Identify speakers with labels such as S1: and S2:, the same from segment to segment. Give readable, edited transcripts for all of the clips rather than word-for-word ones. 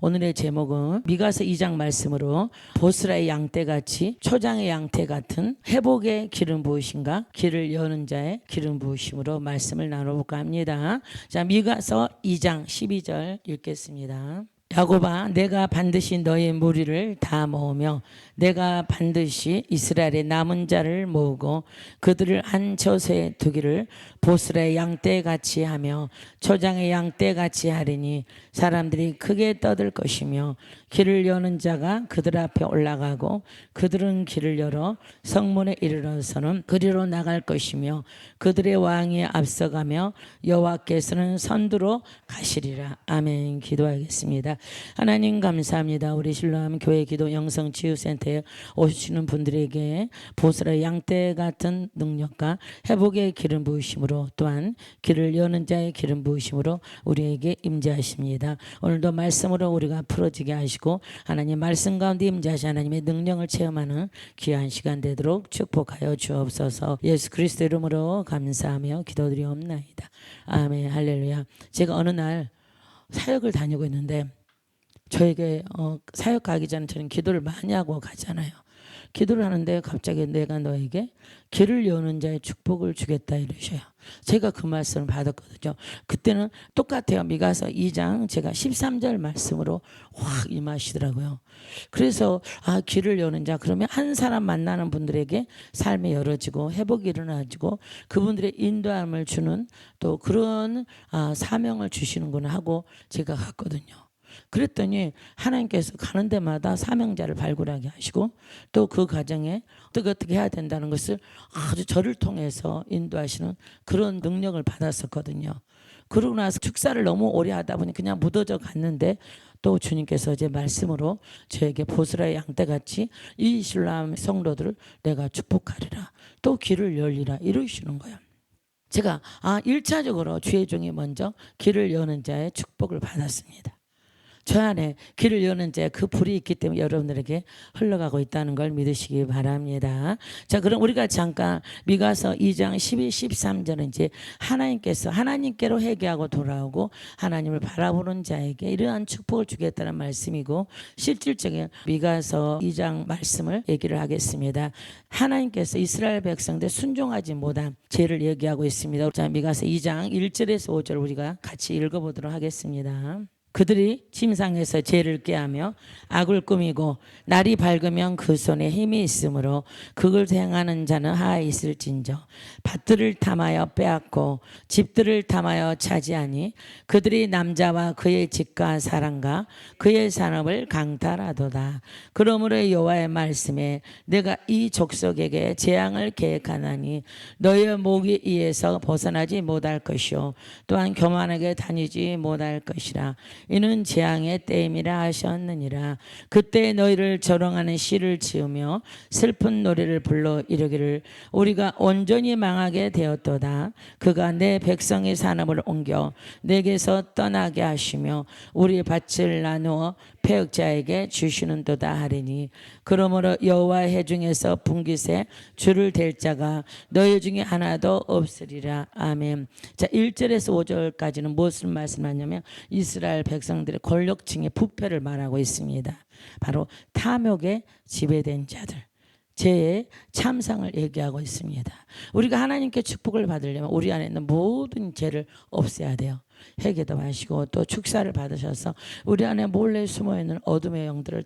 S1: 오늘의 제목은 미가서 2장 말씀으로 보스라의 양떼같이 초장의 양떼 같은 회복의 기름 부으심과 길을 여는 자의 기름 부으심으로 말씀을 나눠볼까 합니다. 자, 미가서 2장 12절 읽겠습니다. 야곱아, 내가 반드시 너의 무리를 다 모으며 내가 반드시 이스라엘의 남은 자를 모으고 그들을 한 처소에 두기를 보스라의 양떼같이 하며 초장의 양떼같이 하리니 사람들이 크게 떠들 것이며 길을 여는 자가 그들 앞에 올라가고 그들은 길을 열어 성문에 이르러서는 그리로 나갈 것이며 그들의 왕이 앞서가며 여호와께서는 선두로 가시리라. 아멘. 기도하겠습니다. 하나님 감사합니다. 우리 신랑 교회 기도 영성 치유센터에 오시는 분들에게 보스라 양떼 같은 능력과 회복의 기름 부으심으로 또한 길을 여는 자의 기름 부으심으로 우리에게 임재하십니다. 오늘도 말씀으로 우리가 풀어지게 하시고 하나님 말씀 가운데 임재하시 하나님의 능력을 체험하는 귀한 시간 되도록 축복하여 주옵소서. 예수 그리스도 이름으로 감사하며 기도드리옵나이다. 아멘. 할렐루야. 제가 어느 날 사역을 다니고 있는데 저에게 사역 가기 전에 저는 기도를 많이 하고 가잖아요. 기도를 하는데 갑자기 내가 너에게 길을 여는 자의 축복을 주겠다 이러셔요. 제가 그 말씀을 받았거든요. 그때는 똑같아요. 미가서 2장 제가 13절 말씀으로 확 임하시더라고요. 그래서 길을 여는 자 그러면 한 사람 만나는 분들에게 삶이 열어지고 회복이 일어나지고 그분들의 인도함을 주는 또 그런 사명을 주시는구나 하고 제가 갔거든요. 그랬더니 하나님께서 가는 데마다 사명자를 발굴하게 하시고 또 그 과정에 어떻게 해야 된다는 것을 아주 저를 통해서 인도하시는 그런 능력을 받았었거든요. 그러고 나서 축사를 너무 오래 하다 보니 그냥 묻어져 갔는데 또 주님께서 제 말씀으로 저에게 보스라의 양떼같이 이 신랑 성도들을 내가 축복하리라 또 길을 열리라 이러시는 거예요. 제가 1차적으로 주의 종이 먼저 길을 여는 자의 축복을 받았습니다. 저 안에 길을 여는 자 그 불이 있기 때문에 여러분들에게 흘러가고 있다는 걸 믿으시기 바랍니다. 자, 그럼 우리가 잠깐 미가서 2장 12, 13절은 이제 하나님께로 회개하고 돌아오고 하나님을 바라보는 자에게 이러한 축복을 주겠다는 말씀이고 실질적인 미가서 2장 말씀을 얘기를 하겠습니다. 하나님께서 이스라엘 백성들 순종하지 못한 죄를 얘기하고 있습니다. 자, 미가서 2장 1절에서 5절 우리가 같이 읽어보도록 하겠습니다. 그들이 침상에서 죄를 꾀하며 악을 꾸미고 날이 밝으면 그 손에 힘이 있으므로 그걸 행하는 자는 하에 있을진저 밭들을 탐하여 빼앗고 집들을 탐하여 차지하니 그들이 남자와 그의 집과 사람과 그의 산업을 강탈하도다. 그러므로 여호와의 말씀에 내가 이 족속에게 재앙을 계획하나니 너의 목이 이에서 벗어나지 못할 것이요 또한 교만하게 다니지 못할 것이라. 이는 재앙의 때임이라 하셨느니라. 그때 너희를 조롱하는 시를 지으며 슬픈 노래를 불러 이르기를 우리가 온전히 망하게 되었도다. 그가 내 백성의 산업을 옮겨 내게서 떠나게 하시며 우리 밭을 나누어 패역자에게 주시는도다 하리니 그러므로 여호와 회중에서 분깃에 줄을 댈 자가 너희 중에 하나도 없으리라. 아멘. 자, 1절에서 5절까지는 무엇을 말씀하냐면 이스라엘 백성들의 권력층의 부패를 말하고 있습니다. 바로 탐욕에 지배된 자들 죄의 참상을 얘기하고 있습니다. 우리가 하나님께 축복을 받으려면 우리 안에 있는 모든 죄를 없애야 돼요. 회개도 하시고 또 축사를 받으셔서 우리 안에 몰래 숨어있는 어둠의 영들을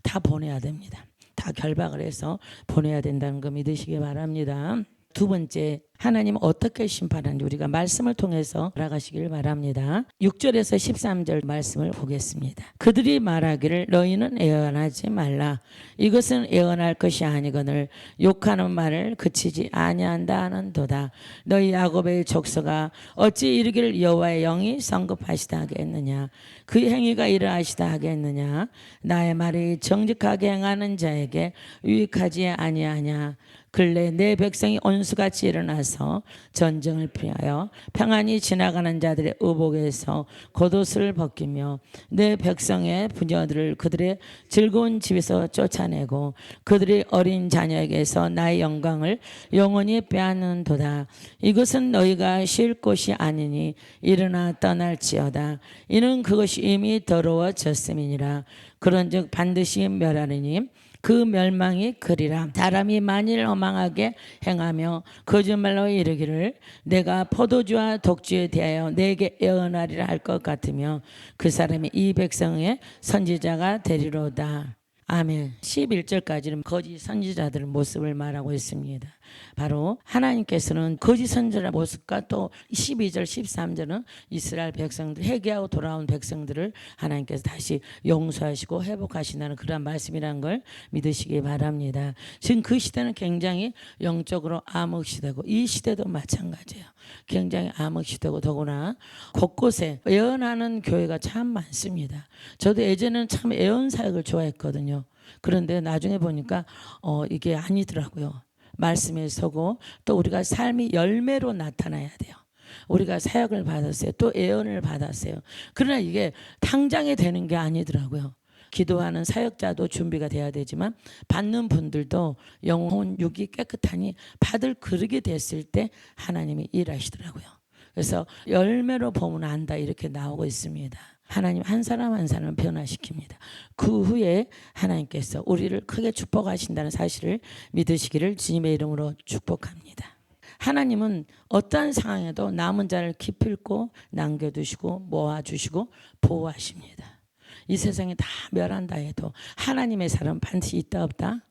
S1: 다 보내야 됩니다. 다 결박을 해서 보내야 된다는 거 믿으시기 바랍니다. 두 번째, 하나님은 어떻게 심판하는지 우리가 말씀을 통해서 알아가시길 바랍니다. 6절에서 13절 말씀을 보겠습니다. 그들이 말하기를 너희는 애언하지 말라. 이것은 애언할 것이 아니거늘 욕하는 말을 그치지 아니한다 하는도다. 너희 야곱의 족속아 어찌 이르기를 여호와의 영이 성급하시다 하겠느냐. 그 행위가 이러하시다 하겠느냐. 나의 말이 정직하게 행하는 자에게 유익하지 아니하냐. 근래 내 백성이 온수같이 일어나서 나가서 전쟁을 피하여 평안히 지나가는 자들의 의복에서 겉옷을 벗기며 내 백성의 부녀들을 그들의 즐거운 집에서 쫓아내고 그들의 어린 자녀에게서 나의 영광을 영원히 빼앗는도다. 이것은 너희가 쉴 곳이 아니니 일어나 떠날지어다. 이는 그것이 이미 더러워졌음이니라. 그런즉 반드시 멸하리니 그 멸망이 그리라. 사람이 만일 허망하게 행하며 거짓말로 이르기를 내가 포도주와 독주에 대하여 내게 예언하리라 할 것 같으며 그 사람이 이 백성의 선지자가 되리로다. 아멘. 11절까지는 거짓 선지자들의 모습을 말하고 있습니다. 바로 하나님께서는 거짓 선지자의 모습과 또 12절 13절은 이스라엘 백성들 회개하고 돌아온 백성들을 하나님께서 다시 용서하시고 회복하신다는 그런 말씀이라는 걸 믿으시기 바랍니다. 지금 그 시대는 굉장히 영적으로 암흑 시대고 이 시대도 마찬가지예요. 굉장히 암흑 시대고 더구나 곳곳에 예언하는 교회가 참 많습니다. 저도 예전에는 참 예언 사역을 좋아했거든요. 그런데 나중에 보니까 이게 아니더라고요. 말씀에 서고 또 우리가 삶이 열매로 나타나야 돼요. 우리가 사역을 받았어요. 또 예언을 받았어요. 그러나 이게 당장에 되는 게 아니더라고요. 기도하는 사역자도 준비가 돼야 되지만 받는 분들도 영혼 육이 깨끗하니 받을 그릇이 됐을 때 하나님이 일하시더라고요. 그래서 열매로 보면 안다 이렇게 나오고 있습니다. 하나님 한 사람 한 사람을 변화시킵니다. 그 후에 하나님께서 우리를 크게 축복하신다는 사실을 믿으시기를 주님의 이름으로 축복합니다. 하나님은 어떠한 상황에도 남은 자를 기필코 남겨두시고 모아주시고 보호하십니다. 이 세상에 다 멸한다 해도 하나님의 사람 반드시 있다 없다?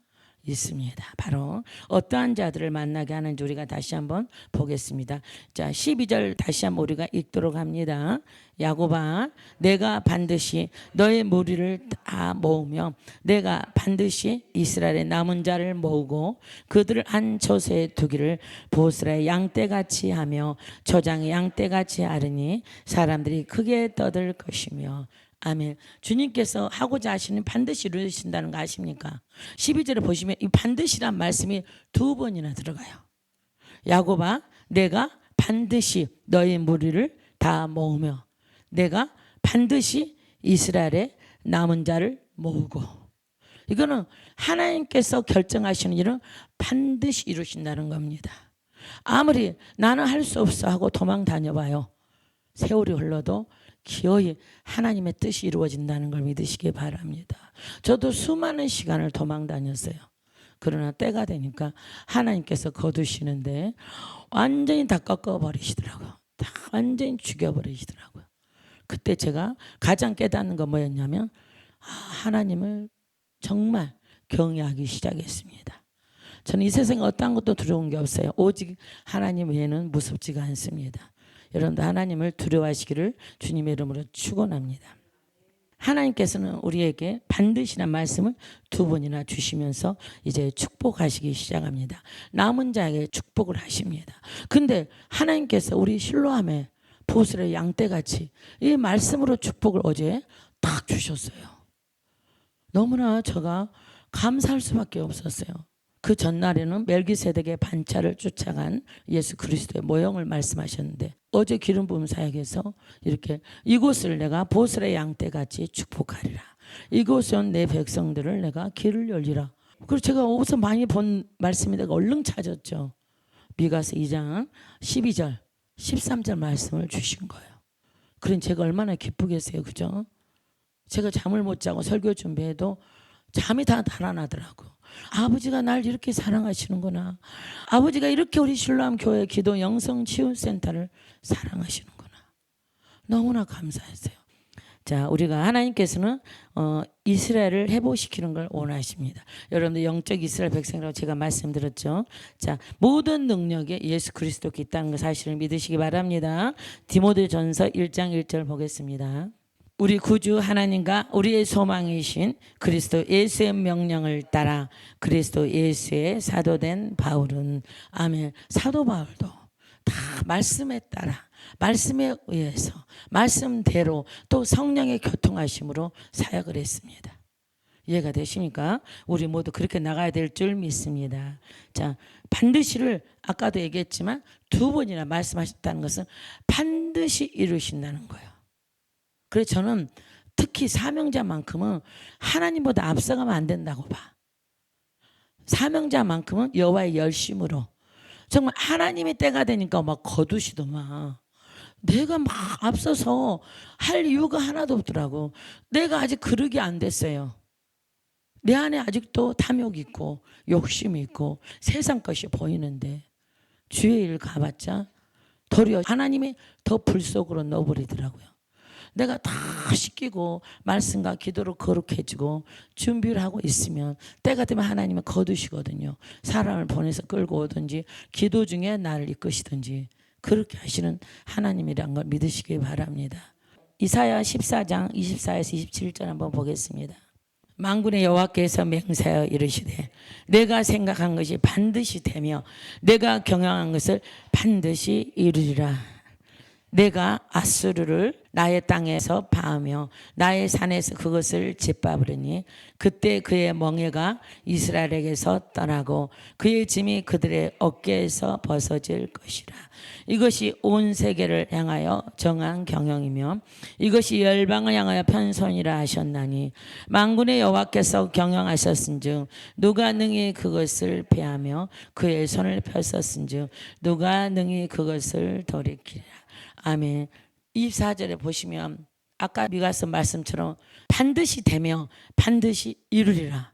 S1: 있습니다. 바로 어떠한 자들을 만나게 하는지 우리가 다시 한번 보겠습니다. 자, 12절 다시 한번 우리가 읽도록 합니다. 야곱아, 내가 반드시 너의 무리를 다 모으며 내가 반드시 이스라엘의 남은 자를 모으고 그들을 한 처소에 두기를 보스라의 양떼같이 하며 저장의 양떼같이 하리니 사람들이 크게 떠들 것이며. 아멘. 주님께서 하고자 하시는 반드시 이루신다는 거 아십니까? 12절에 보시면 이 반드시란 말씀이 두 번이나 들어가요. 야곱아, 내가 반드시 너의 무리를 다 모으며 내가 반드시 이스라엘의 남은 자를 모으고. 이거는 하나님께서 결정하시는 일은 반드시 이루신다는 겁니다. 아무리 나는 할 수 없어 하고 도망 다녀봐요. 세월이 흘러도 기어이 하나님의 뜻이 이루어진다는 걸 믿으시기 바랍니다. 저도 수많은 시간을 도망 다녔어요. 그러나 때가 되니까 하나님께서 거두시는데 완전히 다 꺾어버리시더라고요. 다 완전히 죽여버리시더라고요. 그때 제가 가장 깨닫는 건 뭐였냐면 하나님을 정말 경외하기 시작했습니다. 저는 이 세상에 어떤 것도 두려운 게 없어요. 오직 하나님 외에는 무섭지가 않습니다. 여러분도 하나님을 두려워하시기를 주님의 이름으로 축원합니다. 하나님께서는 우리에게 반드시란 말씀을 두 번이나 주시면서 이제 축복하시기 시작합니다. 남은 자에게 축복을 하십니다. 근데 하나님께서 우리 실로암에 보슬의 양떼같이 이 말씀으로 축복을 어제 딱 주셨어요. 너무나 제가 감사할 수밖에 없었어요. 그 전날에는 멜기세덱의 반차를 쫓아간 예수 그리스도의 모형을 말씀하셨는데 어제 기름 부음 사역에서 이렇게 이곳을 내가 보슬의 양떼같이 축복하리라. 이곳은 내 백성들을 내가 길을 열리라. 그리고 제가 어디서 많이 본 말씀이 내가 얼른 찾았죠. 미가서 2장 12절 13절 말씀을 주신 거예요. 그럼 제가 얼마나 기쁘겠어요. 그죠? 제가 잠을 못 자고 설교 준비해도 잠이 다 달아나더라고. 아버지가 날 이렇게 사랑하시는구나. 아버지가 이렇게 우리 신로암 교회 기도 영성 치유센터를 사랑하시는구나. 너무나 감사했어요. 자, 우리가 하나님께서는 이스라엘을 회복시키는 걸 원하십니다. 여러분들 영적 이스라엘 백성이라고 제가 말씀드렸죠. 자, 모든 능력에 예수 그리스도께 있다는 그 사실을 믿으시기 바랍니다. 디모데전서 1장 1절 보겠습니다. 우리 구주 하나님과 우리의 소망이신 그리스도 예수의 명령을 따라 그리스도 예수의 사도된 바울은 아멘. 사도 바울도 다 말씀에 따라 말씀에 의해서 말씀대로 또 성령의 교통하심으로 사역을 했습니다. 이해가 되십니까? 우리 모두 그렇게 나가야 될 줄 믿습니다. 자, 반드시를 아까도 얘기했지만 두 번이나 말씀하셨다는 것은 반드시 이루신다는 거예요. 그래서 저는 특히 사명자만큼은 하나님보다 앞서가면 안 된다고 봐. 사명자만큼은 여호와의 열심으로 정말 하나님의 때가 되니까 막 거두시더만 내가 막 앞서서 할 이유가 하나도 없더라고. 내가 아직 그릇이 안 됐어요. 내 안에 아직도 탐욕이 있고 욕심이 있고 세상 것이 보이는데 주의 일 가봤자 도리어 하나님이 더 불속으로 넣어버리더라고요. 내가 다 시키고 말씀과 기도로 거룩해지고 준비를 하고 있으면 때가 되면 하나님은 거두시거든요. 사람을 보내서 끌고 오든지 기도 중에 나를 이끄시든지 그렇게 하시는 하나님이란 걸 믿으시기 바랍니다. 이사야 14장 24에서 27절 한번 보겠습니다. 만군의 여호와께서 맹세하여 이르시되 내가 생각한 것이 반드시 되며 내가 경영한 것을 반드시 이루리라. 내가 아수르를 나의 땅에서 파하며 나의 산에서 그것을 짓밟으리니 그때 그의 멍에가 이스라엘에게서 떠나고 그의 짐이 그들의 어깨에서 벗어질 것이라. 이것이 온 세계를 향하여 정한 경영이며 이것이 열방을 향하여 편선이라 하셨나니 만군의 여호와께서 경영하셨은즉 누가 능히 그것을 패하며 그의 손을 폈었은즉 누가 능히 그것을 돌이키리라. 아멘. 24절에 보시면 아까 미가서 말씀처럼 반드시 되며 반드시 이루리라.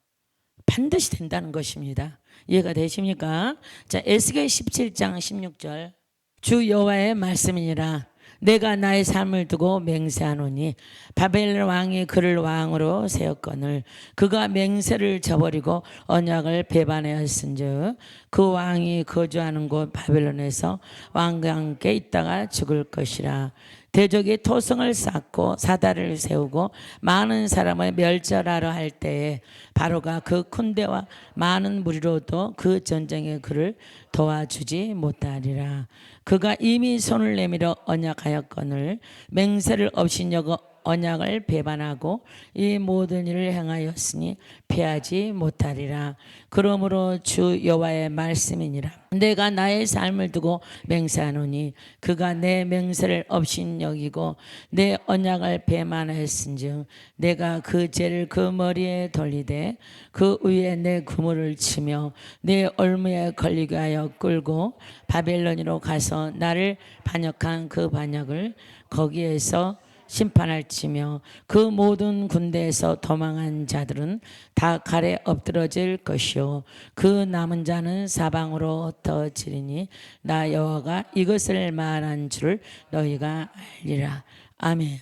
S1: 반드시 된다는 것입니다. 이해가 되십니까? 자, 에스겔 17장 16절 주 여호와의 말씀이니라. 내가 나의 삶을 두고 맹세하노니 바벨론 왕이 그를 왕으로 세웠거늘 그가 맹세를 저버리고 언약을 배반하였은즉 그 왕이 거주하는 곳 바벨론에서 왕과 함께 있다가 죽을 것이라. 대적이 토성을 쌓고 사다리를 세우고 많은 사람을 멸절하려 할 때에 바로가 그 군대와 많은 무리로도 그 전쟁에 그를 도와주지 못하리라. 그가 이미 손을 내밀어 언약하였거늘 맹세를 업신여겨 언약을 배반하고 이 모든 일을 행하였으니 피하지 못하리라. 그러므로 주 여호와의 말씀이니라. 내가 나의 삶을 두고 맹세하노니 그가 내 맹세를 업신여기고 내 언약을 배반하였은즉 내가 그 죄를 그 머리에 돌리되 그 위에 내 그물을 치며 내 올무에 걸리게 하여 끌고 바벨론으로 가서 나를 반역한 그 반역을 거기에서 심판할지며 그 모든 군대에서 도망한 자들은 다 칼에 엎드러질 것이요 그 남은 자는 사방으로 흩어지리니 나 여호와가 이것을 말한 줄을 너희가 알리라. 아멘.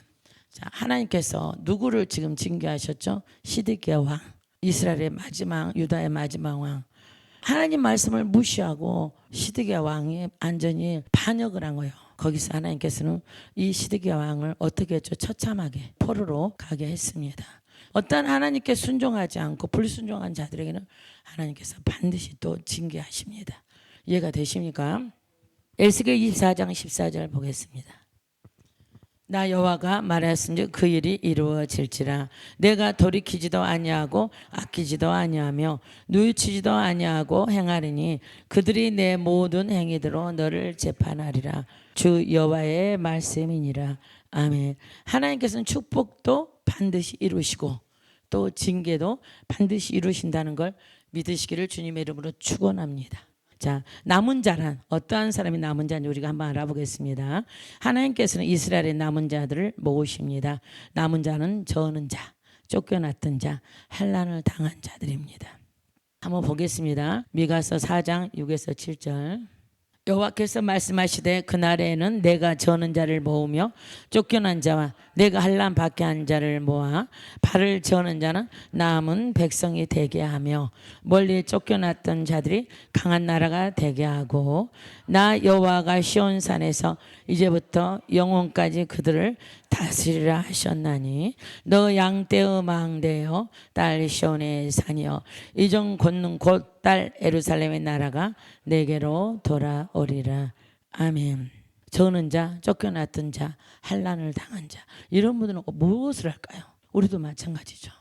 S1: 자, 하나님께서 누구를 지금 징계하셨죠? 시드기야 왕, 이스라엘의 마지막, 유다의 마지막 왕. 하나님 말씀을 무시하고 시드기야 왕이 완전히 반역을 한 거예요. 거기서 하나님께서는 이 시드기야 왕을 어떻게 했죠? 처참하게 포로로 가게 했습니다. 어떤 하나님께 순종하지 않고 불순종한 자들에게는 하나님께서 반드시 또 징계하십니다. 이해가 되십니까? 에스겔 24장 14절 보겠습니다. 나 여호와가 말하였은즉 그 일이 이루어질지라. 내가 돌이키지도 아니하고 아끼지도 아니하며 누이치지도 아니하고 행하리니 그들이 내 모든 행위대로 너를 재판하리라. 주 여호와의 말씀이니라. 아멘. 하나님께서는 축복도 반드시 이루시고 또 징계도 반드시 이루신다는 걸 믿으시기를 주님의 이름으로 축원합니다. 자, 남은 자란 어떠한 사람이 남은 자인지 우리가 한번 알아보겠습니다. 하나님께서는 이스라엘의 남은 자들을 모으십니다. 남은 자는 저는 자, 쫓겨났던 자, 환난을 당한 자들입니다. 한번 보겠습니다. 미가서 4장 6에서 7절. 여호와께서 말씀하시되 그날에는 내가 저는 자를 모으며 쫓겨난 자와 내가 환난 받게 한 자를 모아 발을 저는 자는 남은 백성이 되게 하며 멀리 쫓겨났던 자들이 강한 나라가 되게 하고 나 여호와가 시온산에서 이제부터 영원까지 그들을 다스리라 하셨나니 너 양떼의 망대여 딸 시온의 산이여 이전 권능 곧 딸 예루살렘의 나라가 내게로 돌아오리라. 아멘. 저는 자, 쫓겨났던 자, 환난을 당한 자 이런 분들은 무엇을 할까요? 우리도 마찬가지죠.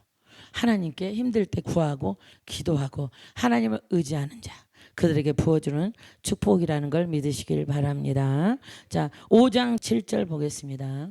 S1: 하나님께 힘들 때 구하고 기도하고 하나님을 의지하는 자, 그들에게 부어주는 축복이라는 걸 믿으시길 바랍니다. 자, 5장 7절 보겠습니다.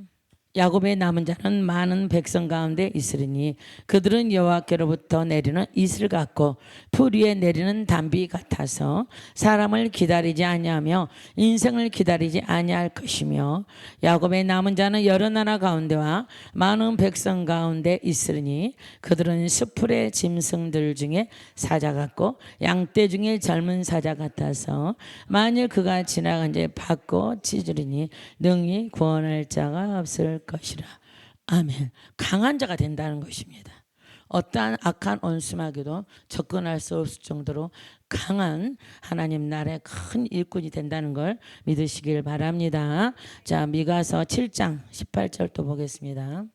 S1: 야곱의 남은 자는 많은 백성 가운데 있으리니 그들은 여호와께로부터 내리는 이슬 같고 풀 위에 내리는 담비 같아서 사람을 기다리지 아니하며 인생을 기다리지 아니할 것이며 야곱의 남은 자는 여러 나라 가운데와 많은 백성 가운데 있으리니 그들은 숲풀의 짐승들 중에 사자 같고 양떼 중에 젊은 사자 같아서 만일 그가 지나간 데 받고 찢으리니 능히 구원할 자가 없을 것이라. 아멘. 강한 자가 된다는 것입니다. 어떠한 악한 원수마귀도 접근할 수 없을 정도로 강한 하나님 나라의 큰 일꾼이 된다는 걸 믿으시길 바랍니다. 자, 미가서 7장 18절 또 보겠습니다.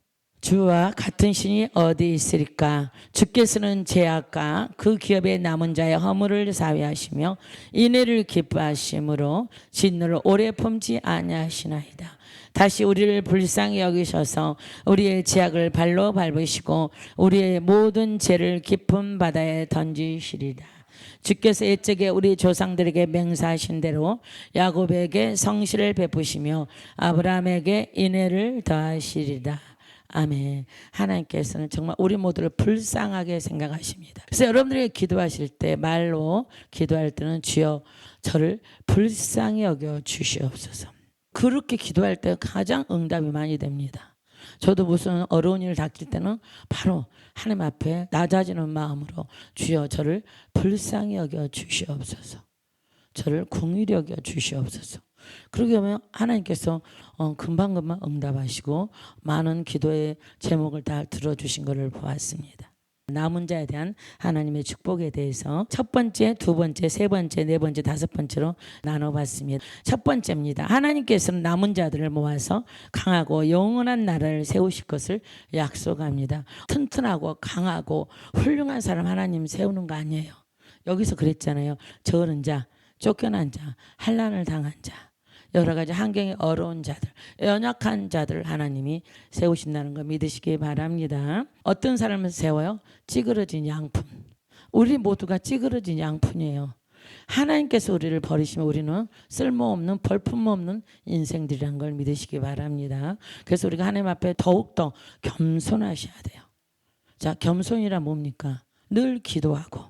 S1: 주와 같은 신이 어디 있으리까? 주께서는 죄악과 그 기업의 남은 자의 허물을 사위하시며 인애를 기뻐하심으로 진노를 오래 품지 아니하시나이다. 다시 우리를 불쌍히 여기셔서 우리의 죄악을 발로 밟으시고 우리의 모든 죄를 깊은 바다에 던지시리라. 주께서 옛적에 우리 조상들에게 맹세하신 대로 야곱에게 성실을 베푸시며 아브라함에게 인애를 더하시리라. 아멘. 하나님께서는 정말 우리 모두를 불쌍하게 생각하십니다. 그래서 여러분들이 기도하실 때 말로 기도할 때는 주여 저를 불쌍히 여겨 주시옵소서. 그렇게 기도할 때 가장 응답이 많이 됩니다. 저도 무슨 어려운 일을 닥칠 때는 바로 하나님 앞에 낮아지는 마음으로 주여 저를 불쌍히 여겨 주시옵소서. 저를 긍휼히 여겨 주시옵소서. 그러게 하면 하나님께서 금방금방 응답하시고 많은 기도의 제목을 다 들어주신 것을 보았습니다. 남은 자에 대한 하나님의 축복에 대해서 첫 번째, 두 번째, 세 번째, 네 번째, 다섯 번째로 나눠봤습니다. 첫 번째입니다. 하나님께서는 남은 자들을 모아서 강하고 영원한 나라를 세우실 것을 약속합니다. 튼튼하고 강하고 훌륭한 사람 하나님 세우는 거 아니에요. 여기서 그랬잖아요. 저런 자, 쫓겨난 자, 환난을 당한 자, 여러 가지 환경이 어려운 자들, 연약한 자들 하나님이 세우신다는 거 믿으시기 바랍니다. 어떤 사람을 세워요? 찌그러진 양푼. 우리 모두가 찌그러진 양푼이에요. 하나님께서 우리를 버리시면 우리는 쓸모없는 볼품없는 인생들이란 걸 믿으시기 바랍니다. 그래서 우리가 하나님 앞에 더욱더 겸손하셔야 돼요. 자, 겸손이란 뭡니까? 늘 기도하고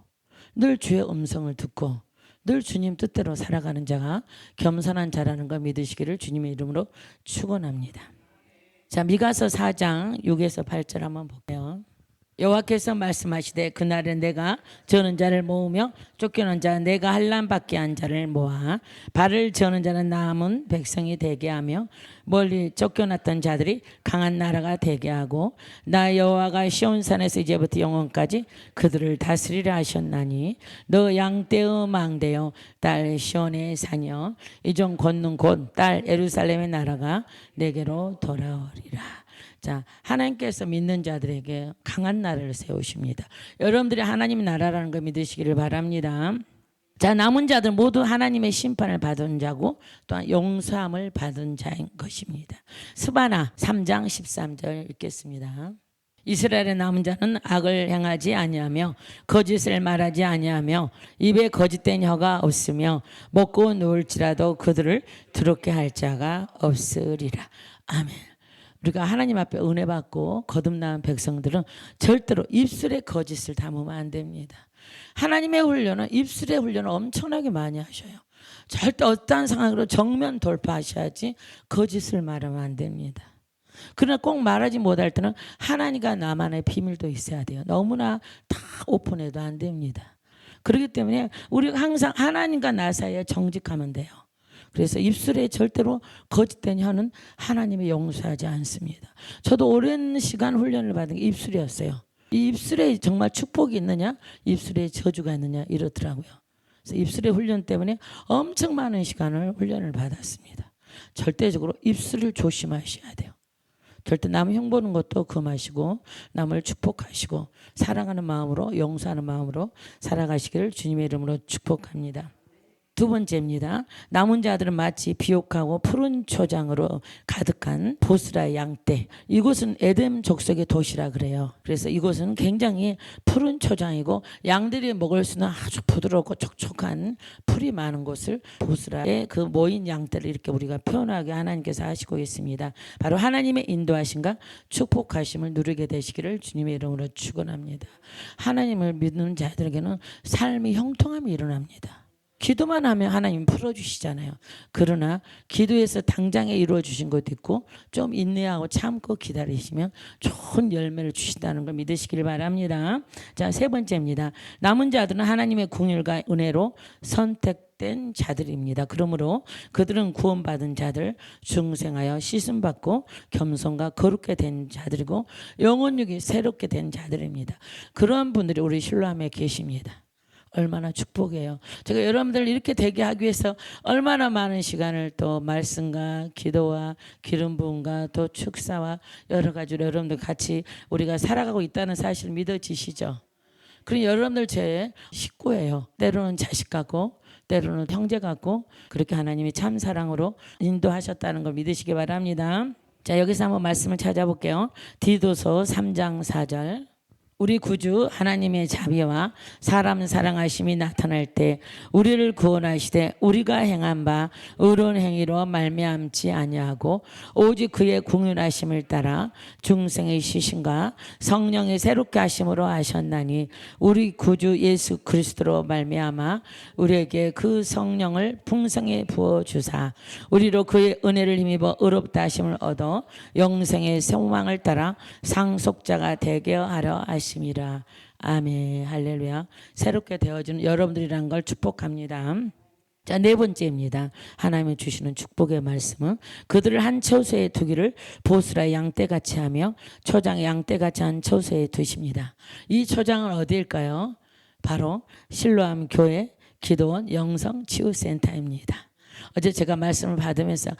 S1: 늘 주의 음성을 듣고 늘 주님 뜻대로 살아가는 자가 겸손한 자라는 걸 믿으시기를 주님의 이름으로 축원합니다. 자, 미가서 4장 6에서 8절 한번 볼게요. 여호와께서 말씀하시되 그날에 내가 저는 자를 모으며 쫓겨난 자 내가 환난 받게 한 자를 모아 발을 저는 자는 남은 백성이 되게 하며 멀리 쫓겨났던 자들이 강한 나라가 되게 하고 나 여호와가 시온산에서 이제부터 영원까지 그들을 다스리라 하셨나니 너 양떼어 망대여 딸 시온의 산이여 이종 걷는 곳 딸 예루살렘의 나라가 내게로 돌아오리라. 자, 하나님께서 믿는 자들에게 강한 나라를 세우십니다. 여러분들이 하나님의 나라라는 걸 믿으시기를 바랍니다. 자, 남은 자들 모두 하나님의 심판을 받은 자고 또한 용서함을 받은 자인 것입니다. 스바나 3장 13절 읽겠습니다. 이스라엘의 남은 자는 악을 행하지 아니하며 거짓을 말하지 아니하며 입에 거짓된 혀가 없으며 먹고 누울지라도 그들을 더럽게 할 자가 없으리라. 아멘. 우리가 하나님 앞에 은혜 받고 거듭난 백성들은 절대로 입술에 거짓을 담으면 안 됩니다. 하나님의 훈련은 입술의 훈련을 엄청나게 많이 하셔요. 절대 어떠한 상황으로 정면 돌파하셔야지 거짓을 말하면 안 됩니다. 그러나 꼭 말하지 못할 때는 하나님과 나만의 비밀도 있어야 돼요. 너무나 다 오픈해도 안 됩니다. 그렇기 때문에 우리가 항상 하나님과 나 사이에 정직하면 돼요. 그래서 입술에 절대로 거짓된 혀는 하나님이 용서하지 않습니다. 저도 오랜 시간 훈련을 받은 게 입술이었어요. 이 입술에 정말 축복이 있느냐 입술에 저주가 있느냐 이렇더라고요. 그래서 입술의 훈련 때문에 엄청 많은 시간을 훈련을 받았습니다. 절대적으로 입술을 조심하셔야 돼요. 절대 남 흉보는 것도 금하시고 남을 축복하시고 사랑하는 마음으로 용서하는 마음으로 살아가시기를 주님의 이름으로 축복합니다. 두 번째입니다. 남은 자들은 마치 비옥하고 푸른 초장으로 가득한 보스라의 양떼. 이곳은 에덴 족속의 도시라 그래요. 그래서 이곳은 굉장히 푸른 초장이고 양들이 먹을 수는 아주 부드럽고 촉촉한 풀이 많은 곳을 보스라의 그 모인 양떼를 이렇게 우리가 표현하게 하나님께서 하시고 있습니다. 바로 하나님의 인도하심과 축복하심을 누리게 되시기를 주님의 이름으로 축원합니다. 하나님을 믿는 자들에게는 삶이 형통함이 일어납니다. 기도만 하면 하나님 풀어주시잖아요. 그러나 기도에서 당장에 이루어주신 것도 있고 좀 인내하고 참고 기다리시면 좋은 열매를 주신다는 걸 믿으시길 바랍니다. 자, 세 번째입니다. 남은 자들은 하나님의 긍휼과 은혜로 선택된 자들입니다. 그러므로 그들은 구원받은 자들, 중생하여 씻음받고 겸손과 거룩게 된 자들이고 영혼육이 새롭게 된 자들입니다. 그러한 분들이 우리 실로암에 계십니다. 얼마나 축복이에요. 제가 여러분들 이렇게 되게 하기 위해서 얼마나 많은 시간을 또 말씀과 기도와 기름 부음과 또 축사와 여러 가지로 여러분들 같이 우리가 살아가고 있다는 사실 믿어지시죠? 그럼 여러분들 제 식구예요. 때로는 자식 같고 때로는 형제 같고 그렇게 하나님이 참 사랑으로 인도하셨다는 걸 믿으시기 바랍니다. 자, 여기서 한번 말씀을 찾아볼게요. 디도서 3장 4절. 우리 구주 하나님의 자비와 사람 사랑하심이 나타날 때 우리를 구원하시되 우리가 행한 바 의로운 행위로 말미암지 아니하고 오직 그의 긍휼하심을 따라 중생의 시신과 성령의 새롭게 하심으로 하셨나니 우리 구주 예수 그리스도로 말미암아 우리에게 그 성령을 풍성히 부어 주사 우리로 그의 은혜를 힘입어 의롭다 하심을 얻어 영생의 소망을 따라 상속자가 되게 하려 하십니다. 아멘. 할렐루야. 새롭게 되어지는 여러분들이라는 걸 축복합니다. 자, 네 번째입니다. 하나님이 주시는 축복의 말씀은 그들을 한 처소에 두기를 보스라의 양떼같이 하며 초장의 양떼같이 한 처소에 두십니다. 이 초장은 어디일까요? 바로 실로암 교회 기도원 영성치유센터입니다. 어제 제가 말씀을 받으면서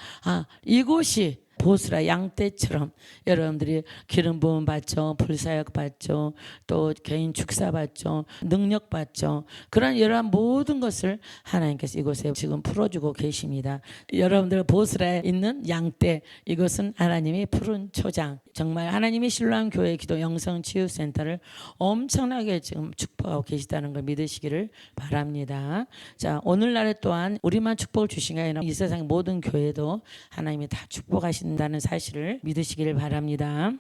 S1: 이곳이 보스라 양떼처럼 여러분들이 기름 부음 받죠, 불사역 받죠, 또 개인 축사 받죠, 능력 받죠. 그런 여러 모든 것을 하나님께서 이곳에 지금 풀어주고 계십니다. 여러분들 보스라에 있는 양떼, 이것은 하나님이 푸른 초장, 정말 하나님이 신랑 교회 기도 영성치유센터를 엄청나게 지금 축복하고 계시다는 걸 믿으시기를 바랍니다. 자, 오늘날에 또한 우리만 축복을 주신 게 아니라 이 세상 모든 교회도 하나님이 다 축복하신다는 사실을 믿으시기를 바랍니다.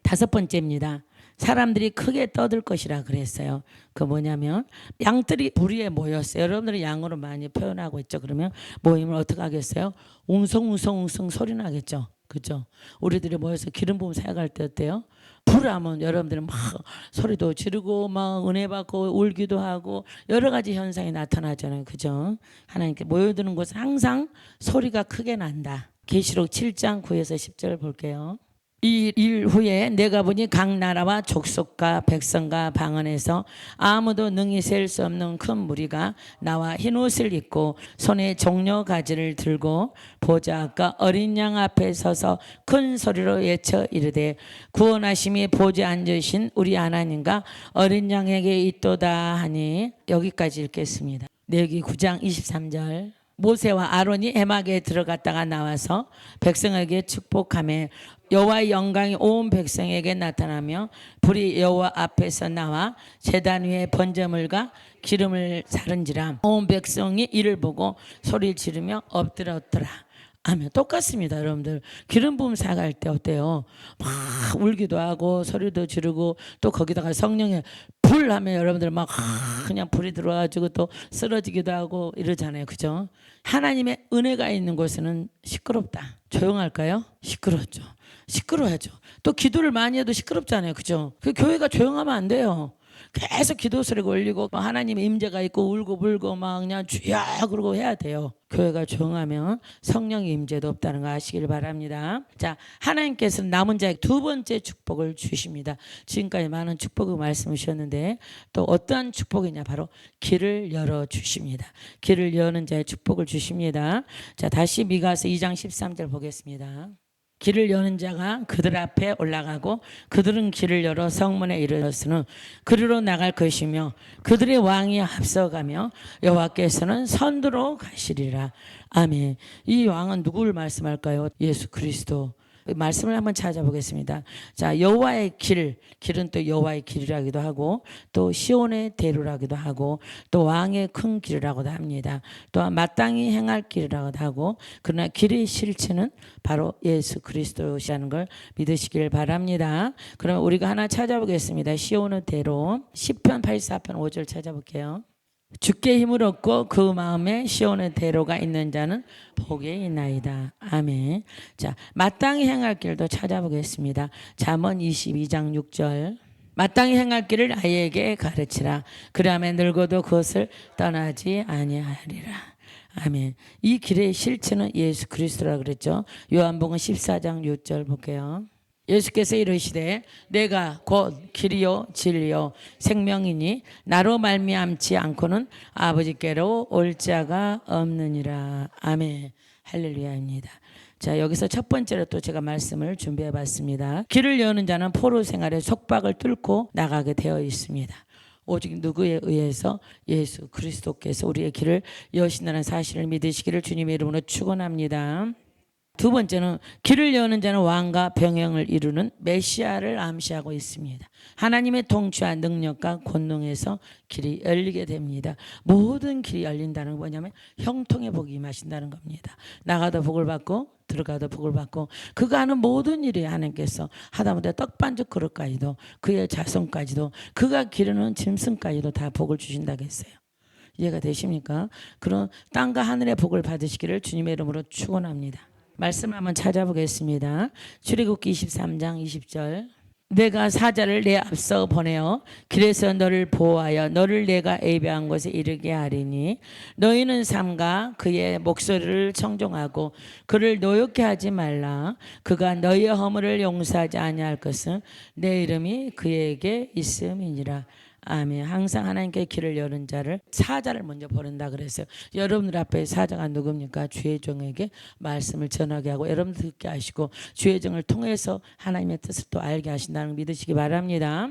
S1: 다섯 번째입니다. 사람들이 크게 떠들 것이라 그랬어요. 그 뭐냐면 양들이 무리에 모였어요. 여러분들이 양으로 많이 표현하고 있죠. 그러면 모임을 어떻게 하겠어요? 웅성웅성웅성 소리 나겠죠. 그죠? 우리들이 모여서 기름 부음 사역할 때 어때요? 불하면 여러분들은 막 소리도 지르고 막 은혜 받고 울기도 하고 여러 가지 현상이 나타나잖아요. 그죠? 하나님께 모여드는 곳은 항상 소리가 크게 난다. 계시록 7장 9에서 10절 볼게요. 이 일 후에 내가 보니 각 나라와 족속과 백성과 방언에서 아무도 능히 셀 수 없는 큰 무리가 나와 흰옷을 입고 손에 종려 가지를 들고 보좌 앞과 어린 양 앞에 서서 큰 소리로 외쳐 이르되 구원하심이 보좌에 앉으신 우리 하나님과 어린 양에게 있도다 하니. 여기까지 읽겠습니다. 레위기 9장 23절. 모세와 아론이 해막에 들어갔다가 나와서 백성에게 축복하며 여호와의 영광이 온 백성에게 나타나며 불이 여호와 앞에서 나와 제단 위에 번제물과 기름을 사른지라 온 백성이 이를 보고 소리를 지르며 엎드렸더라. 아멘. 똑같습니다. 여러분들 기름 부음 사역할 때 어때요? 막 울기도 하고 소리도 지르고 또 거기다가 성령의 불 하면 여러분들 막 그냥 불이 들어와가지고 또 쓰러지기도 하고 이러잖아요. 그죠? 하나님의 은혜가 있는 곳에는 시끄럽다. 조용할까요? 시끄럽죠. 시끄러워야죠. 또 기도를 많이 해도 시끄럽잖아요. 그죠? 그 교회가 조용하면 안 돼요. 계속 기도 소리가 울리고 하나님의 임재가 있고 울고 불고 막 그냥 주여 그러고 해야 돼요. 교회가 조용하면 성령의 임재도 없다는 거 아시길 바랍니다. 자, 하나님께서는 남은 자에게 두 번째 축복을 주십니다. 지금까지 많은 축복을 말씀을 주셨는데 또 어떠한 축복이냐, 바로 길을 열어 주십니다. 길을 여는 자의 축복을 주십니다. 자, 다시 미가서 2장 13절 보겠습니다. 길을 여는 자가 그들 앞에 올라가고 그들은 길을 열어 성문에 이르렀으는 그리로 나갈 것이며 그들의 왕이 앞서가며 여호와께서는 선두로 가시리라. 아멘. 이 왕은 누구를 말씀할까요? 예수 그리스도. 말씀을 한번 찾아보겠습니다. 자, 여호와의 길은 또 여호와의 길이라기도 하고 또 시온의 대로라기도 하고 또 왕의 큰 길이라고도 합니다. 또한 마땅히 행할 길이라고도 하고 그러나 길의 실체는 바로 예수 그리스도시라는 걸 믿으시길 바랍니다. 그럼 우리가 하나 찾아보겠습니다. 시온의 대로 10편 84편 5절 찾아볼게요. 주께 힘을 얻고 그 마음에 시온의 대로가 있는 자는 복이 있나이다. 아멘. 자, 마땅히 행할 길도 찾아보겠습니다. 잠언 22장 6절. 마땅히 행할 길을 아이에게 가르치라. 그러면 늙어도 그것을 떠나지 아니하리라. 아멘. 이 길의 실체는 예수 그리스도라 그랬죠. 요한복음 14장 6절 볼게요. 예수께서 이르시되 내가 곧 길이요 진리요 생명이니 나로 말미암지 않고는 아버지께로 올 자가 없느니라. 아멘. 할렐루야입니다. 자, 여기서 첫 번째로 또 제가 말씀을 준비해 봤습니다. 길을 여는 자는 포로 생활의 속박을 뚫고 나가게 되어 있습니다. 오직 누구에 의해서? 예수 그리스도께서 우리의 길을 여신다는 사실을 믿으시기를 주님의 이름으로 축원합니다. 두 번째는 길을 여는 자는 왕과 병영을 이루는 메시아를 암시하고 있습니다. 하나님의 통치와 능력과 권능에서 길이 열리게 됩니다. 모든 길이 열린다는 건 뭐냐면 형통의 복이 임하신다는 겁니다. 나가도 복을 받고 들어가도 복을 받고 그가 하는 모든 일이 하나님께서 하다못해 떡반죽 그릇까지도 그의 자손까지도 그가 기르는 짐승까지도 다 복을 주신다고 했어요. 이해가 되십니까? 그런 땅과 하늘의 복을 받으시기를 주님의 이름으로 축원합니다. 말씀 한번 찾아보겠습니다. 출애굽기 23장 20절. 내가 사자를 내 앞서 보내어 길에서 너를 보호하여 너를 내가 예배한 곳에 이르게 하리니 너희는 삼가 그의 목소리를 청종하고 그를 노엽게 하지 말라. 그가 너희의 허물을 용서하지 아니할 것은 내 이름이 그에게 있음이니라. 아멘. 항상 하나님께 길을 여는 자를 사자를 먼저 보낸다 그랬어요. 여러분들 앞에 사자가 누굽니까? 주의 종에게 말씀을 전하게 하고 여러분들 듣게 하시고 주의 종을 통해서 하나님의 뜻을 또 알게 하신다는 걸 믿으시기 바랍니다.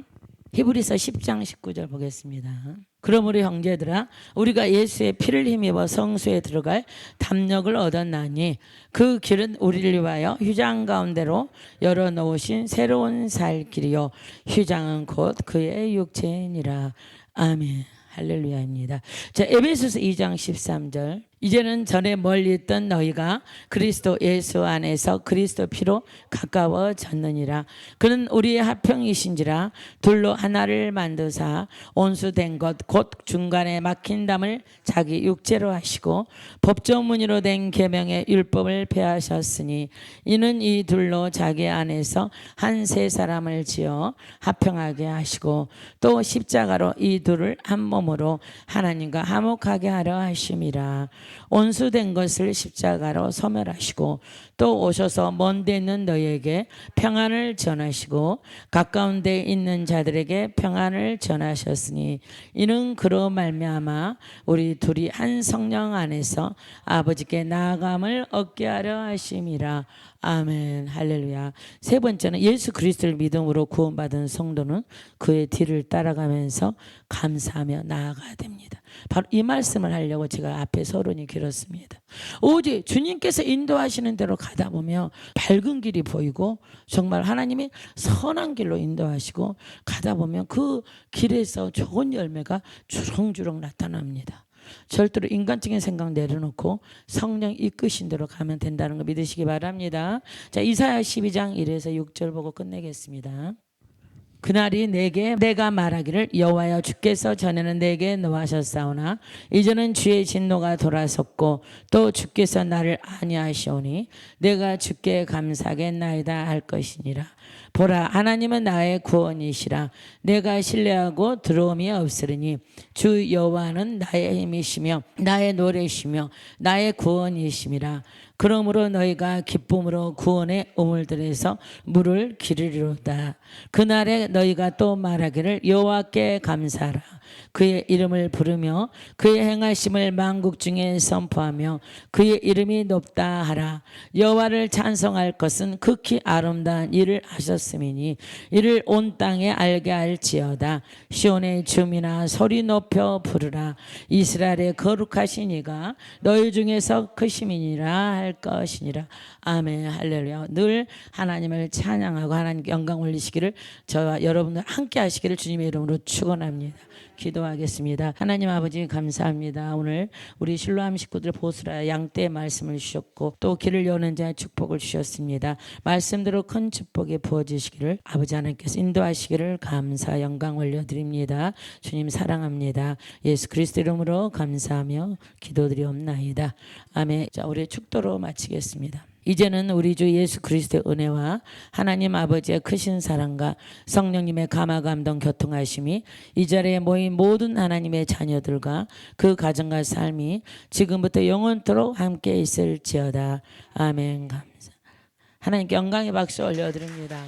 S1: 히브리서 10장 19절 보겠습니다. 그러므로 형제들아 우리가 예수의 피를 힘입어 성소에 들어갈 담력을 얻었나니 그 길은 우리를 위하여 휴장 가운데로 열어놓으신 새로운 살 길이요 휴장은 곧 그의 육체이니라. 아멘. 할렐루야입니다. 자, 에베소서 2장 13절. 이제는 전에 멀리 있던 너희가 그리스도 예수 안에서 그리스도 피로 가까워졌느니라. 그는 우리의 화평이신지라 둘로 하나를 만드사 온수된 것 곧 중간에 막힌 담을 자기 육체로 하시고 법조문으로 된 계명의 율법을 폐하셨으니 이는 이 둘로 자기 안에서 한 세 사람을 지어 화평하게 하시고 또 십자가로 이 둘을 한 몸으로 하나님과 화목하게 하려 하심이라. 온수된 것을 십자가로 소멸하시고 또 오셔서 먼 데 있는 너희에게 평안을 전하시고 가까운 데 있는 자들에게 평안을 전하셨으니 이는 그로 말미암아 우리 둘이 한 성령 안에서 아버지께 나아감을 얻게 하려 하심이라. 아멘. 할렐루야. 세 번째는 예수 그리스도를 믿음으로 구원받은 성도는 그의 뒤를 따라가면서 감사하며 나아가야 됩니다. 바로 이 말씀을 하려고 제가 앞에 서론이 길었습니다. 오직 주님께서 인도하시는 대로 가다 보면 밝은 길이 보이고 정말 하나님이 선한 길로 인도하시고 가다 보면 그 길에서 좋은 열매가 주렁주렁 나타납니다. 절대로 인간적인 생각 내려놓고 성령 이끄신 대로 가면 된다는 거 믿으시기 바랍니다. 자, 이사야 12장 1에서 6절 보고 끝내겠습니다. 그날이 내가 말하기를 여호와여 주께서 전에는 내게 노하셨사오나 이제는 주의 진노가 돌아섰고 또 주께서 나를 아니하시오니 내가 주께 감사하겠나이다 할 것이니라. 보라 하나님은 나의 구원이시라. 내가 신뢰하고 두려움이 없으리니 주 여호와는 나의 힘이시며 나의 노래시며 나의 구원이심이라. 그러므로 너희가 기쁨으로 구원의 우물들에서 물을 기르리로다. 그날에 너희가 또 말하기를 여호와께 감사하라. 그의 이름을 부르며 그의 행하심을 만국 중에 선포하며 그의 이름이 높다 하라. 여호와를 찬송할 것은 극히 아름다운 일을 하셨음이니 이를 온 땅에 알게 할지어다. 시온의 주민아 소리 높여 부르라. 이스라엘의 거룩하신 이가 너희 중에서 크심이니라 할 것이니라. 아멘. 할렐루야. 늘 하나님을 찬양하고 하나님께 영광 올리시기를 저와 여러분들 함께 하시기를 주님의 이름으로 축원합니다. 기도하겠습니다. 하나님 아버지 감사합니다. 오늘 우리 실로암 식구들 보스라 양떼의 말씀을 주셨고 또 길을 여는 자의 축복을 주셨습니다. 말씀대로 큰 축복이 부어지시기를 아버지 하나님께서 인도하시기를 감사 영광 올려드립니다. 주님 사랑합니다. 예수 그리스도 이름으로 감사하며 기도드리옵나이다. 아멘. 자, 우리 축도로 마치겠습니다. 이제는 우리 주 예수 그리스도의 은혜와 하나님 아버지의 크신 사랑과 성령님의 감화 감동 교통하심이 이 자리에 모인 모든 하나님의 자녀들과 그 가정과 삶이 지금부터 영원토록 함께 있을지어다. 아멘. 감사. 하나님께 영광의 박수 올려드립니다.